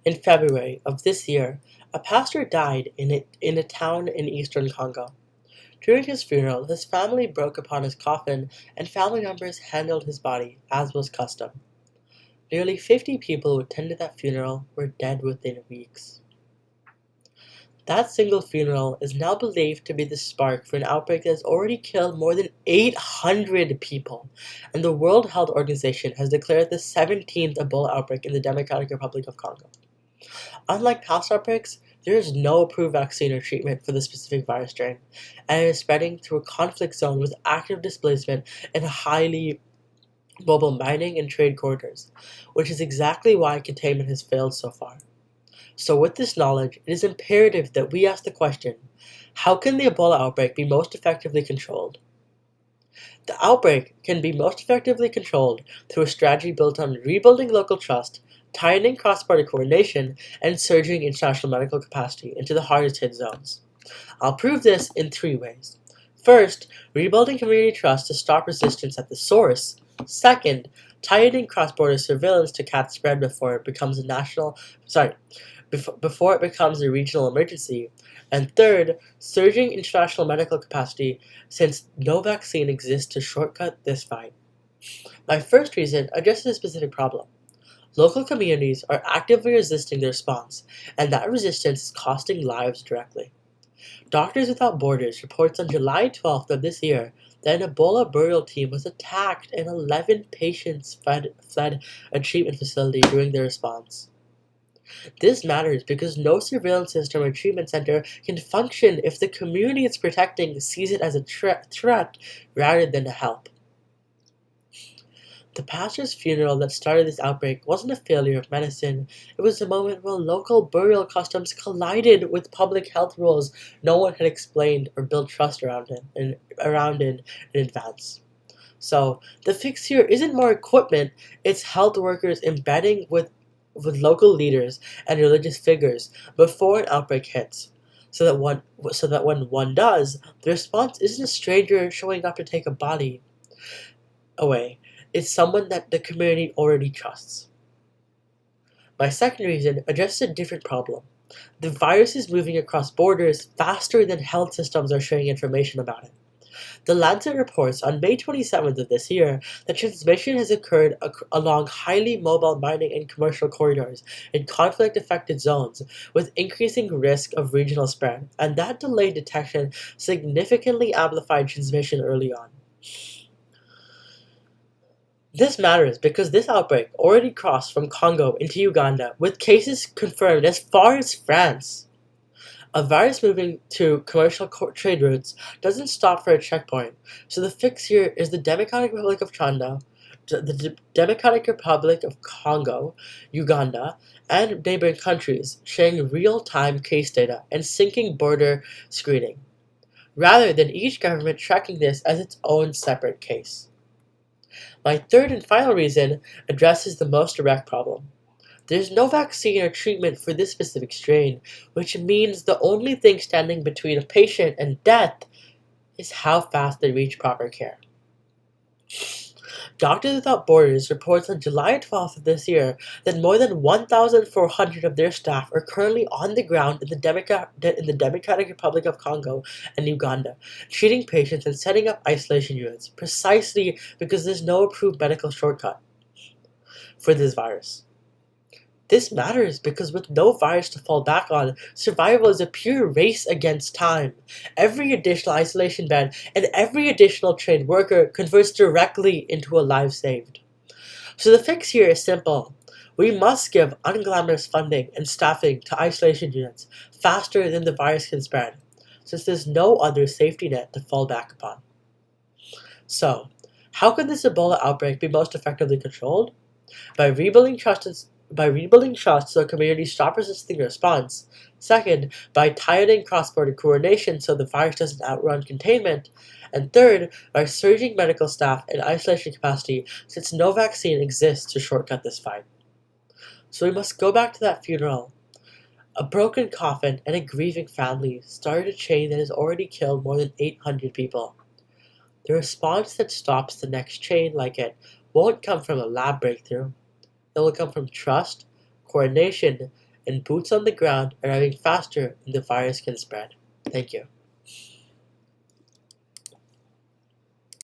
In February of this year, a pastor died in a town in eastern Congo. During his funeral, his family broke upon his coffin and family members handled his body, as was custom. Nearly 50 people who attended that funeral were dead within weeks. That single funeral is now believed to be the spark for an outbreak that has already killed more than 800 people, and the World Health Organization has declared the 17th Ebola outbreak in the Democratic Republic of Congo. Unlike past outbreaks, there is no approved vaccine or treatment for the specific virus strain, and it is spreading through a conflict zone with active displacement and highly mobile mining and trade corridors, which is exactly why containment has failed so far. So, with this knowledge, it is imperative that we ask the question, how can the Ebola outbreak be most effectively controlled? The outbreak can be most effectively controlled through a strategy built on rebuilding local trust, tightening cross-border coordination, and surging international medical capacity into the hardest hit zones. I'll prove this in three ways. First, rebuilding community trust to stop resistance at the source. Second, tightening cross-border surveillance to catch spread before it becomes before it becomes a regional emergency. And third, surging international medical capacity since no vaccine exists to shortcut this fight. My first reason addresses a specific problem. Local communities are actively resisting the response, and that resistance is costing lives directly. Doctors Without Borders reports on July 12th of this year that an Ebola burial team was attacked and 11 patients fled a treatment facility during their response. This matters because no surveillance system or treatment center can function if the community it's protecting sees it as a threat rather than a help. The pastor's funeral that started this outbreak wasn't a failure of medicine. It was a moment where local burial customs collided with public health rules no one had explained or built trust around in advance. So the fix here isn't more equipment, it's health workers embedding with local leaders and religious figures before an outbreak hits. So that when one does, the response isn't a stranger showing up to take a body away. It's someone that the community already trusts. My second reason addresses a different problem. The virus is moving across borders faster than health systems are sharing information about it. The Lancet reports on May 27th of this year that transmission has occurred along highly mobile mining and commercial corridors in conflict-affected zones, with increasing risk of regional spread, and that delayed detection significantly amplified transmission early on. This matters because this outbreak already crossed from Congo into Uganda, with cases confirmed as far as France. A virus moving to commercial trade routes doesn't stop for a checkpoint, so the fix here is the Democratic Republic of Congo, Uganda, and neighboring countries sharing real-time case data and syncing border screening, rather than each government tracking this as its own separate case. My third and final reason addresses the most direct problem. There's no vaccine or treatment for this specific strain, which means the only thing standing between a patient and death is how fast they reach proper care. Doctors Without Borders reports on July 12th of this year that more than 1,400 of their staff are currently on the ground in the Democratic Republic of Congo and Uganda, treating patients and setting up isolation units, precisely because there's no approved medical shortcut for this virus. This matters because with no virus to fall back on, survival is a pure race against time. Every additional isolation bed and every additional trained worker converts directly into a life saved. So the fix here is simple. We must give unglamorous funding and staffing to isolation units faster than the virus can spread, since there's no other safety net to fall back upon. So, how could this Ebola outbreak be most effectively controlled? By rebuilding trust so communities stop resisting the response. Second, by tightening cross-border coordination so the virus doesn't outrun containment. And third, by surging medical staff and isolation capacity since no vaccine exists to shortcut this fight. So we must go back to that funeral. A broken coffin and a grieving family started a chain that has already killed more than 800 people. The response that stops the next chain like it won't come from a lab breakthrough. It will come from trust, coordination, and boots on the ground arriving faster than the virus can spread. Thank you.